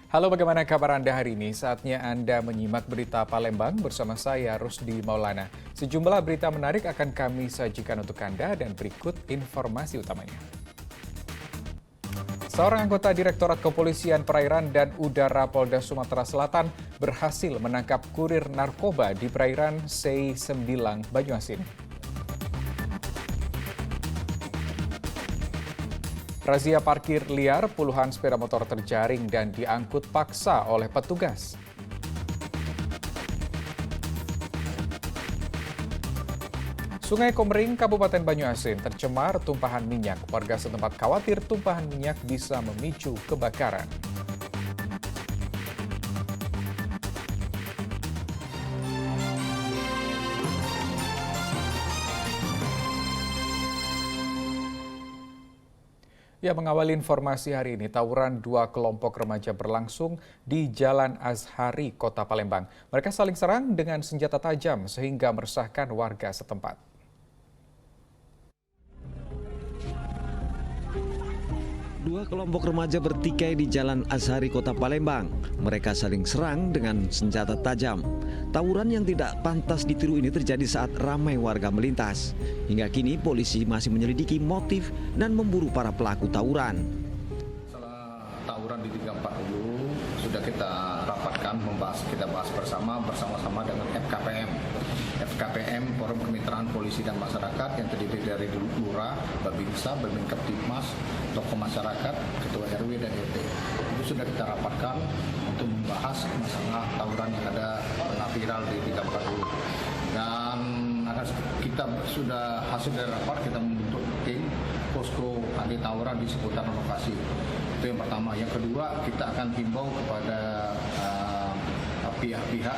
Halo, bagaimana kabar Anda hari ini? Saatnya Anda menyimak berita Palembang bersama saya, Rusdi Maulana. Sejumlah berita menarik akan kami sajikan untuk Anda dan berikut informasi utamanya. Seorang anggota Direktorat Kepolisian Perairan dan Udara Polda Sumatera Selatan berhasil menangkap kurir narkoba di perairan Sei Sembilang, Banyuasin. Razia parkir liar, puluhan sepeda motor terjaring dan diangkut paksa oleh petugas. Sungai Komering, Kabupaten Banyuasin tercemar tumpahan minyak. Warga setempat khawatir tumpahan minyak bisa memicu kebakaran. Ya, mengawali informasi hari ini, tawuran dua kelompok remaja berlangsung di Jalan Azhari, Kota Palembang. Mereka saling serang dengan senjata tajam sehingga meresahkan warga setempat. Dua kelompok remaja bertikai di Jalan Azhari, Kota Palembang. Mereka saling serang dengan senjata tajam. Tawuran yang tidak pantas ditiru ini terjadi saat ramai warga melintas. Hingga kini polisi masih menyelidiki motif dan memburu para pelaku tawuran. Setelah tawuran di 340 sudah kita rapatkan, kita bahas bersama-sama dengan FKPM. FKPM, Forum Kemitraan Polisi dan Masyarakat yang terdiri dari Lurah, Babinsa, Babinkamtibmas, tokoh masyarakat, Ketua RW dan RT. Itu sudah kita rapatkan untuk membahas masalah tawuran yang ada viral di 340. Dan kita sudah hasil dari rapat, kita membentuk tim posko anti tawuran di seputar lokasi. Itu yang pertama. Yang kedua, kita akan himbau kepada pihak-pihak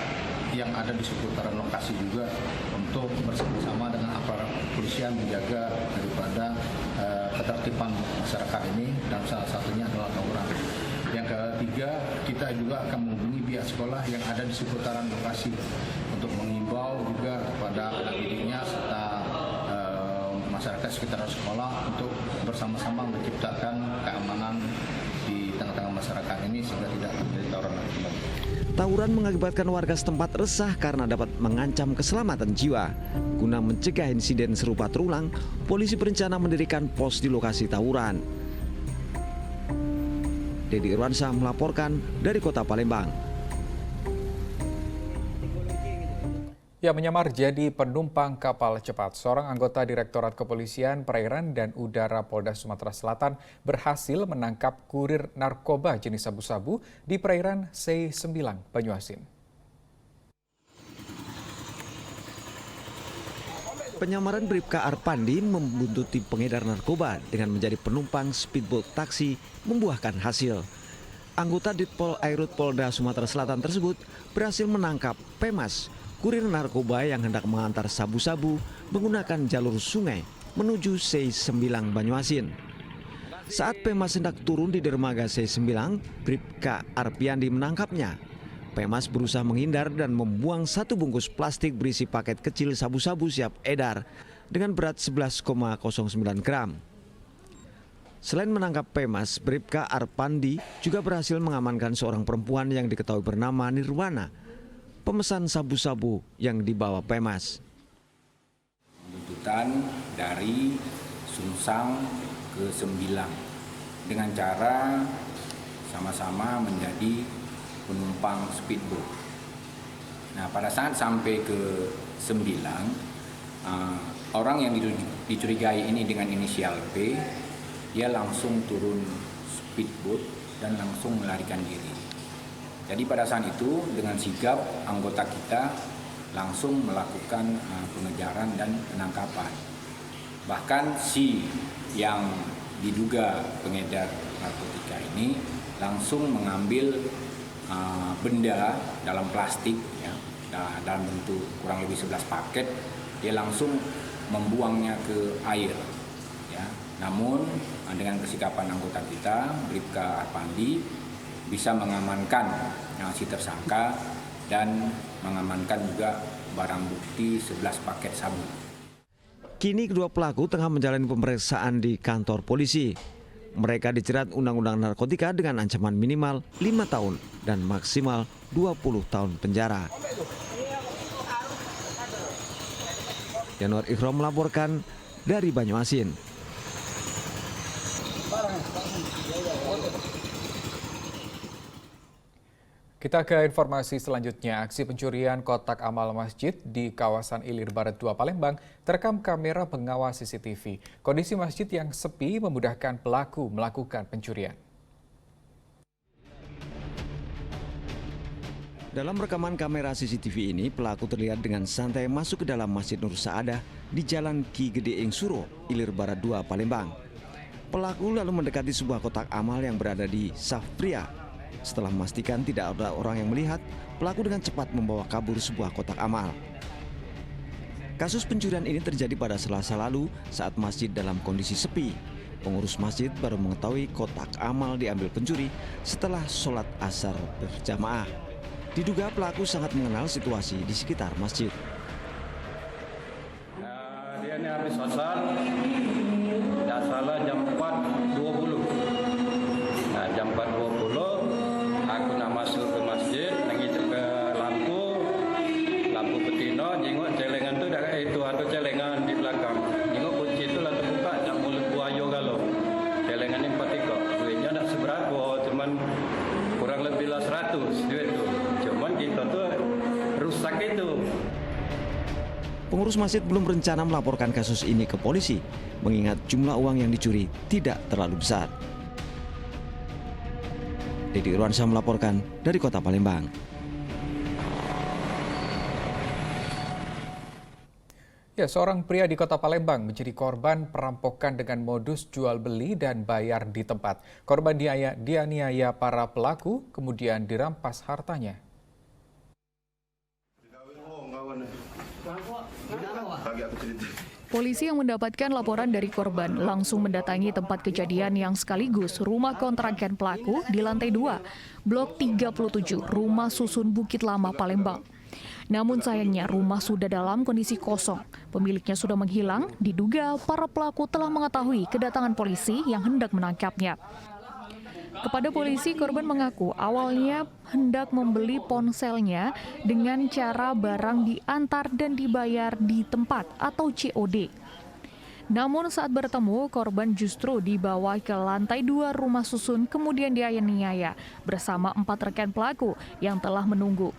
yang ada di seputaran lokasi juga untuk bersama-sama dengan aparat kepolisian menjaga daripada ketertiban masyarakat ini, dan salah satunya adalah tawuran. Yang ketiga, kita juga akan menghubungi pihak sekolah yang ada di seputaran lokasi untuk mengimbau juga kepada anak didiknya serta masyarakat sekitar sekolah untuk bersama-sama menciptakan keamanan di tengah-tengah masyarakat ini sehingga tidak terjadi tawuran lagi kembali. Tawuran mengakibatkan warga setempat resah karena dapat mengancam keselamatan jiwa. Guna mencegah insiden serupa terulang, polisi berencana mendirikan pos di lokasi tawuran. Dedi Irwansyah melaporkan dari Kota Palembang. Ya, menyamar jadi penumpang kapal cepat. Seorang anggota Direktorat Kepolisian Perairan dan Udara Polda Sumatera Selatan berhasil menangkap kurir narkoba jenis sabu-sabu di perairan Sei Sembilang, Banyuasin. Penyamaran Bribka Arpandi membuntuti pengedar narkoba dengan menjadi penumpang speedboat taksi membuahkan hasil. Anggota Ditpol Airut Polda Sumatera Selatan tersebut berhasil menangkap Pemas, kurir narkoba yang hendak mengantar sabu-sabu menggunakan jalur sungai menuju Sei Sembilang, Banyuasin. Saat Pemas hendak turun di dermaga Sei Sembilang, Bribka Arpiandi menangkapnya. Pemas berusaha menghindar dan membuang satu bungkus plastik berisi paket kecil sabu-sabu siap edar dengan berat 11,09 gram. Selain menangkap Pemas, Bribka Arpandi juga berhasil mengamankan seorang perempuan yang diketahui bernama Nirwana, pemesan sabu-sabu yang dibawa Pemas. Tuntutan dari Sumsang ke Sembilang dengan cara sama-sama menjadi penumpang speedboat. Nah, pada saat sampai ke Sembilang, orang yang dicurigai ini dengan inisial P, dia langsung turun speedboat dan langsung melarikan diri. Jadi pada saat itu dengan sigap anggota kita langsung melakukan pengejaran dan penangkapan. Bahkan si yang diduga pengedar narkotika ini langsung mengambil benda dalam plastik, ya, dalam bentuk kurang lebih 11 paket, dia langsung membuangnya ke air. Ya. Namun dengan kesikapan anggota kita, Bribka Arpandi, bisa mengamankan si tersangka dan mengamankan juga barang bukti 11 paket sabu. Kini kedua pelaku tengah menjalani pemeriksaan di kantor polisi. Mereka dijerat Undang-Undang Narkotika dengan ancaman minimal 5 tahun dan maksimal 20 tahun penjara. Yanuar Ikhram melaporkan dari Banyuasin. Kita ke informasi selanjutnya. Aksi pencurian kotak amal masjid di kawasan Ilir Barat 2 Palembang terekam kamera pengawas CCTV. Kondisi masjid yang sepi memudahkan pelaku melakukan pencurian. Dalam rekaman kamera CCTV ini, pelaku terlihat dengan santai masuk ke dalam Masjid Nur Saadah di Jalan Ki Gede Ing Suro, Ilir Barat 2 Palembang. Pelaku lalu mendekati sebuah kotak amal yang berada di saf pria. Setelah memastikan tidak ada orang yang melihat, pelaku dengan cepat membawa kabur sebuah kotak amal. Kasus pencurian ini terjadi pada Selasa lalu saat masjid dalam kondisi sepi. Pengurus masjid baru mengetahui kotak amal diambil pencuri setelah sholat asar berjamaah. Diduga pelaku sangat mengenal situasi di sekitar masjid. Dia ini habis asar, tidak salah jam 4.20. Nah, jam 4.20 aku nak masuk ke masjid, nangis ke lampu betina, jengok celengan tu dah itu ada celengan di belakang. Jengok kunci itu lah terbuka, nak mulut buaya galau. Celengan ni 4 ekor. Duitnya tak seberapa, cuman kurang lebih lah 100 duit tu. Cuman kita tu rusak itu. Pengurus masjid belum berencana melaporkan kasus ini ke polisi, mengingat jumlah uang yang dicuri tidak terlalu besar. Dedy Irwansyah melaporkan dari Kota Palembang. Ya, seorang pria di Kota Palembang menjadi korban perampokan dengan modus jual beli dan bayar di tempat. Korban dianiaya para pelaku, kemudian dirampas hartanya. Polisi yang mendapatkan laporan dari korban langsung mendatangi tempat kejadian yang sekaligus rumah kontrakan pelaku di lantai 2, Blok 37, Rumah Susun Bukit Lama, Palembang. Namun sayangnya rumah sudah dalam kondisi kosong. Pemiliknya sudah menghilang, diduga para pelaku telah mengetahui kedatangan polisi yang hendak menangkapnya. Kepada polisi, korban mengaku awalnya hendak membeli ponselnya dengan cara barang diantar dan dibayar di tempat atau COD. Namun saat bertemu, korban justru dibawa ke lantai 2 rumah susun kemudian dianiaya bersama 4 rekan pelaku yang telah menunggu.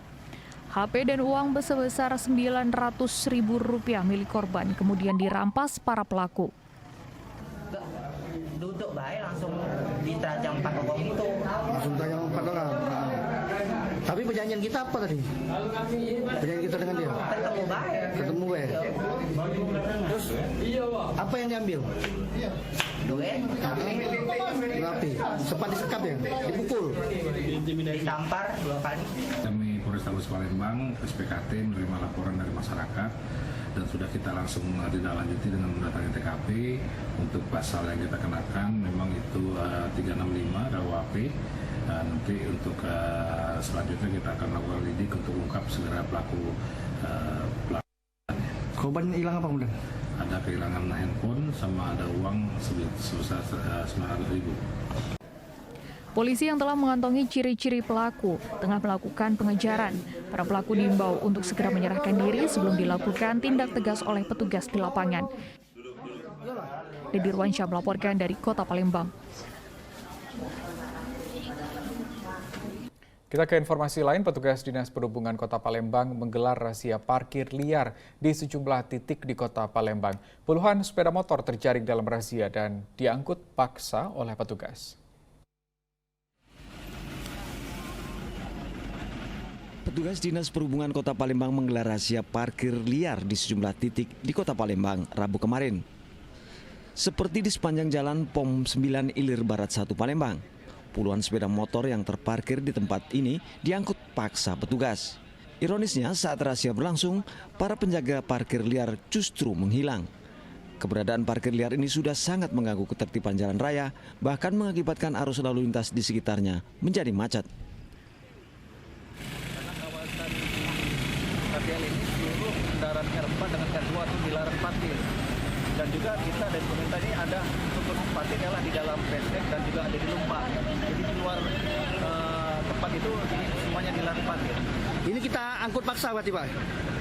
HP dan uang sebesar Rp900.000 milik korban kemudian dirampas para pelaku. Duduk baik langsung diterajang 4 orang itu. Langsung terajang 4 orang. Tapi perjanjian kita apa tadi? Perjanjian kita dengan dia? Ketemu baik. Ketemu baik. Terus apa yang diambil? Duit. Berapa? Sempat disekap ya? Dipukul? Ditampar 2 kali. Kami Polrestabes Palembang, SPKT menerima laporan dari masyarakat dan sudah kita langsung ditindaklanjuti dengan mendatangi TKP. Untuk pasal yang kita kenakan memang itu 365 RUHP. Nanti untuk selanjutnya kita akan lakukan lidik untuk ungkap segera pelaku. Korban hilang apa kemudian? Ada kehilangan handphone sama ada uang sebesar 900.000. Polisi yang telah mengantongi ciri-ciri pelaku tengah melakukan pengejaran. Para pelaku diimbau untuk segera menyerahkan diri sebelum dilakukan tindak tegas oleh petugas di lapangan. Dedy Irwansyah melaporkan dari Kota Palembang. Kita ke informasi lain, petugas Dinas Perhubungan Kota Palembang menggelar razia parkir liar di sejumlah titik di Kota Palembang. Puluhan sepeda motor terjaring dalam razia dan diangkut paksa oleh petugas. Petugas Dinas Perhubungan Kota Palembang menggelar razia parkir liar di sejumlah titik di Kota Palembang Rabu kemarin. Seperti di sepanjang jalan POM 9 Ilir Barat 1 Palembang, puluhan sepeda motor yang terparkir di tempat ini diangkut paksa petugas. Ironisnya saat razia berlangsung, para penjaga parkir liar justru menghilang. Keberadaan parkir liar ini sudah sangat mengganggu ketertiban jalan raya, bahkan mengakibatkan arus lalu lintas di sekitarnya menjadi macet. RTL ini seluruh kendaraan R4 dengan R2 itu dilarang parkir. Dan juga kita dari pemerintah ini ada khusus parkirnya lah di dalam bestek dan juga ada di Lumpak. Jadi di luar tempat itu ini semuanya dilarang parkir. Ini kita angkut paksa berarti Pak?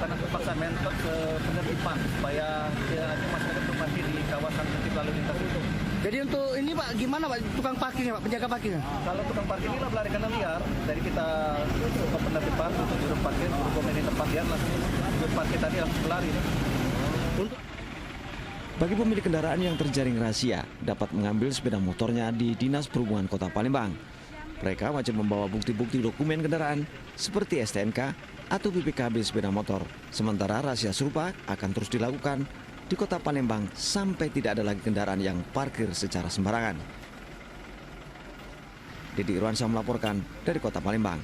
Karena terpaksa mentor ke penertiban supaya masyarakat itu parkir di kawasan tertib lalu lintas itu. Jadi untuk ini Pak, gimana Pak tukang parkirnya Pak, penjaga parkirnya? Kalau tukang parkir ini lah melarikan liar, dari kita ke penertiban untuk juru parkir, berhubung ini tempat liar langsung juru parkir tadi langsung lari. Bagi pemilik kendaraan yang terjaring razia dapat mengambil sepeda motornya di Dinas Perhubungan Kota Palembang. Mereka wajib membawa bukti-bukti dokumen kendaraan seperti STNK atau BPKB sepeda motor. Sementara razia serupa akan terus dilakukan di Kota Palembang sampai tidak ada lagi kendaraan yang parkir secara sembarangan. Didi Irwansyah melaporkan dari Kota Palembang.